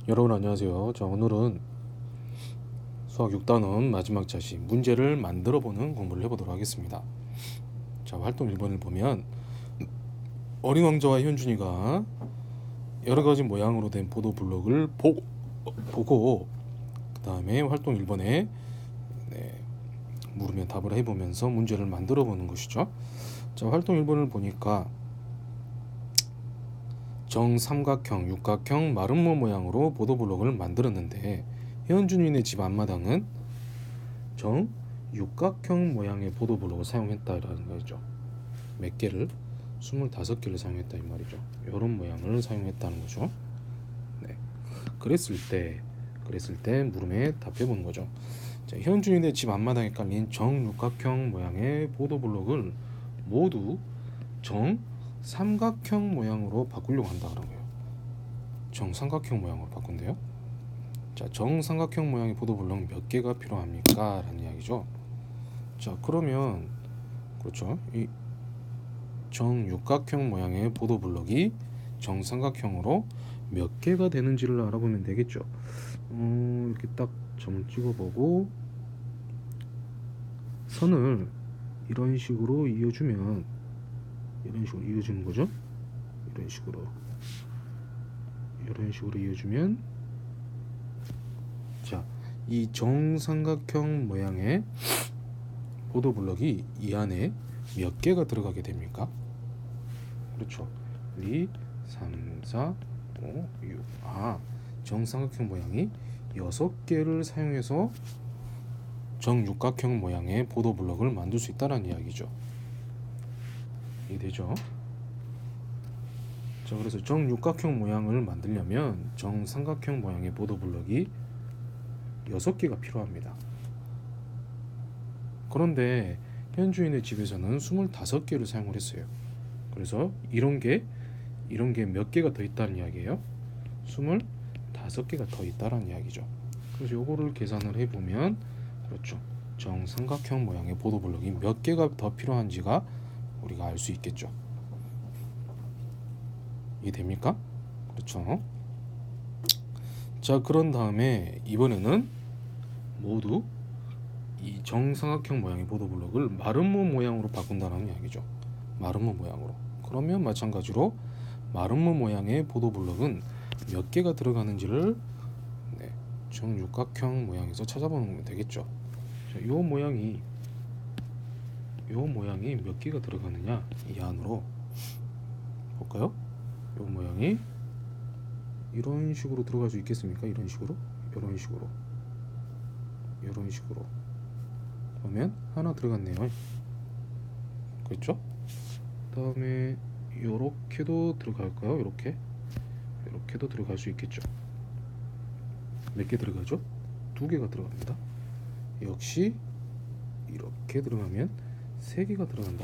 여러분 안녕하세요. 자, 오늘은 수학 6단원 마지막 자시 문제를 만들어 보는 공부를 해보도록 하겠습니다. 자, 활동 1번을 보면 어린 왕자와 현준이가 여러 가지 모양으로 된 보도 블록을 보고 그 다음에 활동 1번에 물으면 답을 해보면서 문제를 만들어 보는 것이죠. 자, 활동 1번을 보니까 정삼각형, 육각형, 마름모 모양으로 보도 블록을 만들었는데 현준이네 집 앞마당은 정육각형 모양의 보도 블록을 사용했다라는 거죠. 몇 개를? 25개를 사용했다 이 말이죠. 이런 모양을 사용했다는 거죠. 네. 그랬을 때 물음에 답해 보는 거죠. 자, 현준이네 집 앞마당에 깔린 정육각형 모양의 보도 블록을 모두 정삼각형 모양으로 바꾸려고 한다는 거예요. 정삼각형 모양으로 바꾼대요. 자, 정삼각형 모양의 보도 블록 몇 개가 필요합니까? 라는 이야기죠. 자, 그러면 그렇죠. 이 정육각형 모양의 보도 블록이 정삼각형으로 몇 개가 되는지를 알아보면 되겠죠. 이렇게 딱 점을 찍어보고 선을 이런 식으로 이어주면 이런 식으로 이어주는 거죠. 이런 식으로 이어주면 자, 이 정삼각형 모양의 보도 블록이 이 안에 몇 개가 들어가게 됩니까? 그렇죠. 2, 3, 4, 5, 6. 정삼각형 모양이 6개를 사용해서 정육각형 모양의 보도 블록을 만들 수 있다는 이야기죠. 이해되죠? 자, 그래서 정육각형 모양을 만들려면 정삼각형 모양의 보도 블록이 6개가 필요합니다. 그런데 현주인의 집에서는 25개를 사용을 했어요. 그래서 이런 게 몇 개가 더 있다는 이야기예요. 25개가 더 있다는 이야기죠. 그래서 요거를 계산을 해보면 그렇죠. 정삼각형 모양의 보도 블록이 몇 개가 더 필요한지가 우리가 알 수 있겠죠. 이해됩니까? 그렇죠. 자, 그런 다음에 이번에는 모두 이 정삼각형 모양의 보도 블록을 마름모 모양으로 바꾼다는 이야기죠. 마름모 모양으로. 그러면 마찬가지로 마름모 모양의 보도 블록은 몇 개가 들어가는지를 정육각형 모양에서 찾아보면 되겠죠. 자, 요 모양이 몇 개가 들어가느냐 이 안으로 볼까요? 요 모양이 이런 식으로 들어갈 수 있겠습니까? 이런 식으로 그러면 하나 들어갔네요. 그렇죠? 그다음에 요렇게도 들어갈까요? 요렇게도 들어갈 수 있겠죠. 몇 개 들어가죠? 2개가 들어갑니다. 역시 이렇게 들어가면 3개가 들어간다.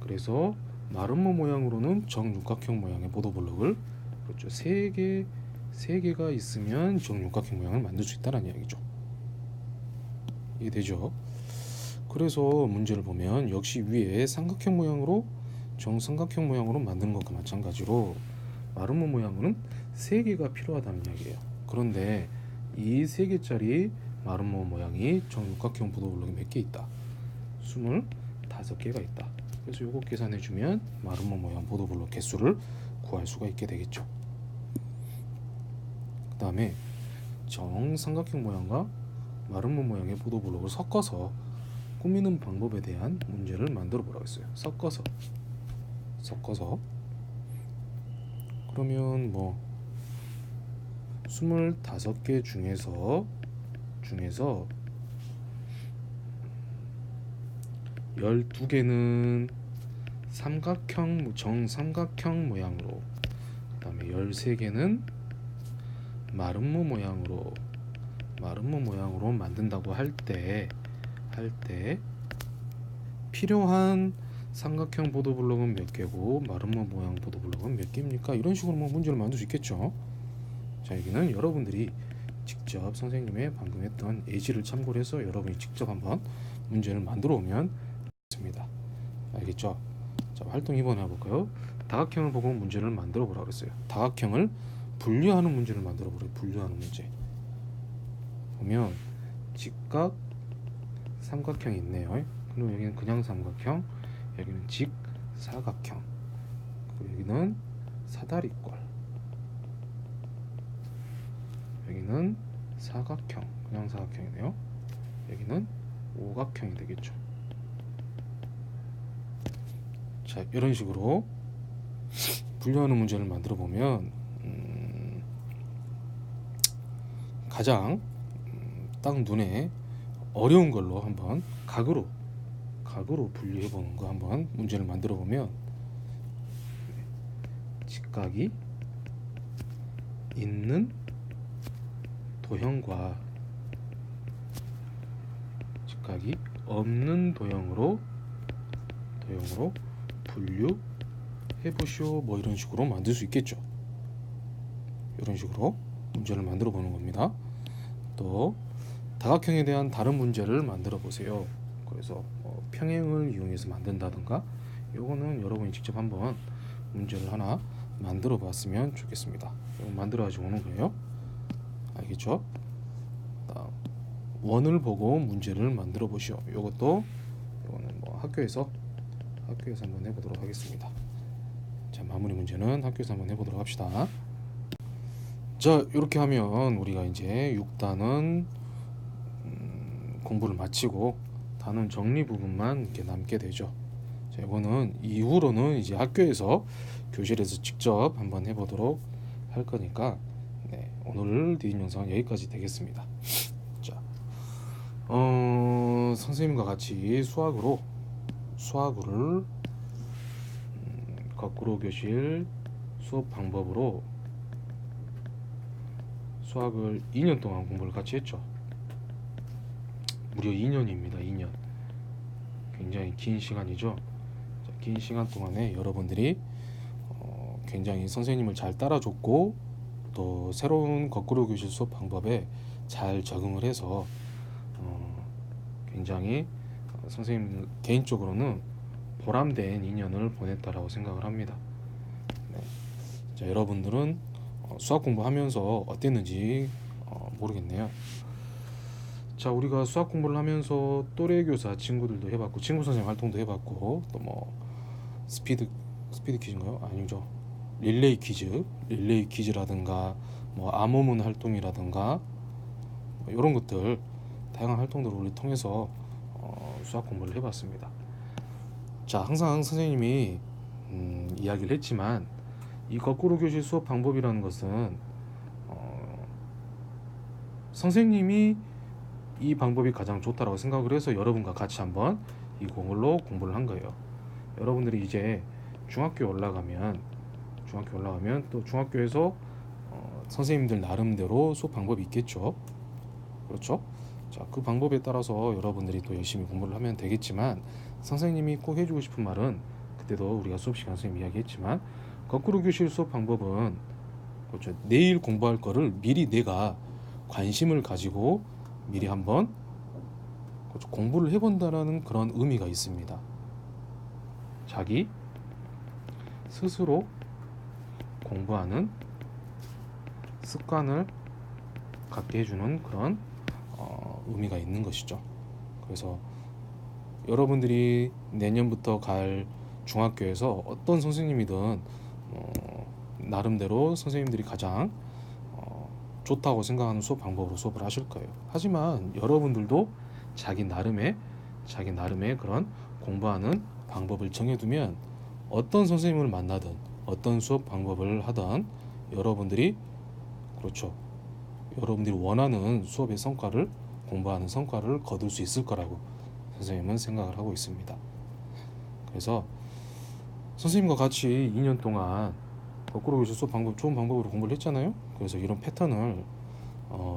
그래서 마름모 모양으로는 정육각형 모양의 보도 블록을 그렇죠. 3개가 있으면 정육각형 모양을 만들 수 있다는 이야기죠. 이해되죠? 그래서 문제를 보면 역시 위에 삼각형 모양으로 정삼각형 모양으로 만드는 것과 마찬가지로 마름모 모양으로는 3개가 필요하다는 이야기예요. 그런데 이 3개짜리 마름모 모양이 정육각형 보도 블록이 몇 개 있다? 25개가 있다. 그래서 요거 계산해주면 마름모 모양 보도 블록 개수를 구할 수가 있게 되겠죠. 그 다음에 정삼각형 모양과 마름모 모양의 보도 블록을 섞어서 꾸미는 방법에 대한 문제를 만들어 보라고 했어요. 섞어서 그러면 25개 중에서 12개는 정삼각형 모양으로, 그 다음에 13개는 마름모 모양으로 만든다고 할 때 필요한 삼각형 보도 블록은 몇 개고 마름모 모양 보도 블록은 몇 개입니까? 이런 식으로 문제를 만들 수 있겠죠. 자, 여기는 여러분들이 직접 선생님의 방금 했던 예시를 참고를 해서 여러분이 직접 한번 문제를 만들어 오면 좋습니다. 알겠죠? 자, 활동 2번 해볼까요? 다각형을 보고 문제를 만들어 보라고 했어요. 다각형을 분류하는 문제를 만들어 보래요. 분류하는 문제. 보면 직각 삼각형이 있네요. 그리고 여기는 그냥 삼각형, 여기는 직사각형, 그리고 여기는 사다리꼴, 여기는 사각형, 그냥 사각형이네요. 여기는 오각형이 되겠죠. 자, 이런 식으로 분류하는 문제를 만들어 보면 가장 딱 눈에 어려운 걸로 한번 각으로 분류해 보는 거 한번 문제를 만들어 보면, 직각이 있는 도형과 직각이 없는 도형으로 분류해 보시오. 뭐 이런 식으로 만들 수 있겠죠. 이런 식으로 문제를 만들어 보는 겁니다. 또 다각형에 대한 다른 문제를 만들어 보세요. 그래서 평행을 이용해서 만든다든가, 요거는 여러분이 직접 한번 문제를 하나 만들어 봤으면 좋겠습니다. 이거 만들어 가지고 오는 거예요. 알겠죠? 원을 보고 문제를 만들어 보시오. 요거는 학교에서 한번 해보도록 하겠습니다. 자, 마무리 문제는 학교에서 한번 해보도록 합시다. 자, 이렇게 하면 우리가 이제 6단은 공부를 마치고 단원 정리 부분만 이렇게 남게 되죠. 자, 이거는 이후로는 이제 학교에서 교실에서 직접 한번 해보도록 할 거니까, 네, 오늘 드린 영상은 여기까지 되겠습니다. 자, 선생님과 같이 수학을 거꾸로 교실 수업 방법으로 수학을 2년 동안 공부를 같이 했죠. 무려 2년입니다. 2년. 굉장히 긴 시간이죠. 자, 긴 시간 동안에 여러분들이 굉장히 선생님을 잘 따라줬고, 또 새로운 거꾸로 교실 수업 방법에 잘 적응을 해서 굉장히 선생님 개인적으로는 보람된 2년을 보냈다라고 생각을 합니다. 네. 자, 여러분들은 수학 공부하면서 어땠는지 모르겠네요. 자, 우리가 수학 공부를 하면서 또래 교사 친구들도 해봤고, 친구 선생님 활동도 해봤고, 또 뭐 스피드 퀴즈인가요? 아니죠. 릴레이 퀴즈라든가 뭐 암호문 활동이라든가 뭐 이런 것들, 다양한 활동들을 우리 통해서 수학 공부를 해봤습니다. 자, 항상 선생님이 이야기를 했지만, 이 거꾸로 교실 수업 방법이라는 것은 선생님이 이 방법이 가장 좋다라고 생각을 해서 여러분과 같이 한번 이 공을로 공부를 한 거예요. 여러분들이 이제 중학교에 올라가면 또 중학교에서 선생님들 나름대로 수업 방법이 있겠죠. 그렇죠? 자, 그 방법에 따라서 여러분들이 또 열심히 공부를 하면 되겠지만, 선생님이 꼭 해주고 싶은 말은, 그때도 우리가 수업 시간 선생님 이야기했지만, 거꾸로 교실 수업 방법은, 그렇죠, 내일 공부할 거를 미리 내가 관심을 가지고 미리 한번, 그렇죠, 공부를 해본다라는 그런 의미가 있습니다. 자기 스스로 공부하는 습관을 갖게 해주는 그런 의미가 있는 것이죠. 그래서 여러분들이 내년부터 갈 중학교에서 어떤 선생님이든 나름대로 선생님들이 가장 좋다고 생각하는 수업 방법으로 수업을 하실 거예요. 하지만 여러분들도 자기 나름의 그런 공부하는 방법을 정해두면, 어떤 선생님을 만나든 어떤 수업 방법을 하든 여러분들이, 그렇죠, 여러분들이 원하는 수업의 성과를, 공부하는 성과를 거둘 수 있을 거라고 선생님은 생각을 하고 있습니다. 그래서 선생님과 같이 2년 동안 거꾸로 교실 수업 방법, 좋은 방법으로 공부를 했잖아요. 그래서 이런 패턴을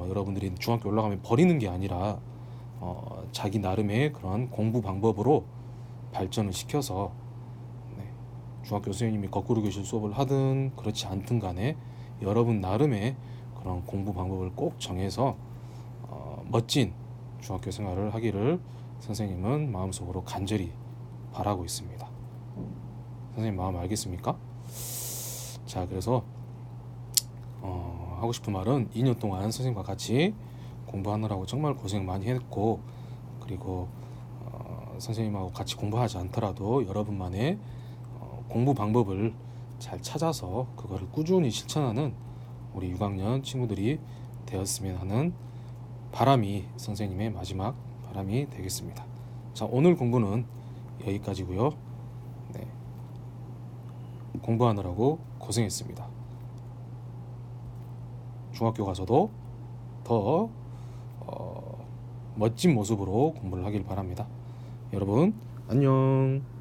여러분들이 중학교 올라가면 버리는 게 아니라 자기 나름의 그런 공부 방법으로 발전을 시켜서, 네, 중학교 선생님이 거꾸로 교실 수업을 하든 그렇지 않든 간에 여러분 나름의 그런 공부 방법을 꼭 정해서 멋진 중학교 생활을 하기를 선생님은 마음속으로 간절히 바라고 있습니다. 선생님 마음 알겠습니까? 자, 그래서 하고 싶은 말은 2년 동안 선생님과 같이 공부하느라고 정말 고생 많이 했고, 그리고 선생님하고 같이 공부하지 않더라도 여러분만의 공부 방법을 잘 찾아서 그거를 꾸준히 실천하는 우리 6학년 친구들이 되었으면 하는 바람이 선생님의 마지막 바람이 되겠습니다. 자, 오늘 공부는 여기까지고요. 네, 공부하느라고 고생했습니다. 중학교 가서도 더 멋진 모습으로 공부를 하길 바랍니다. 여러분 안녕.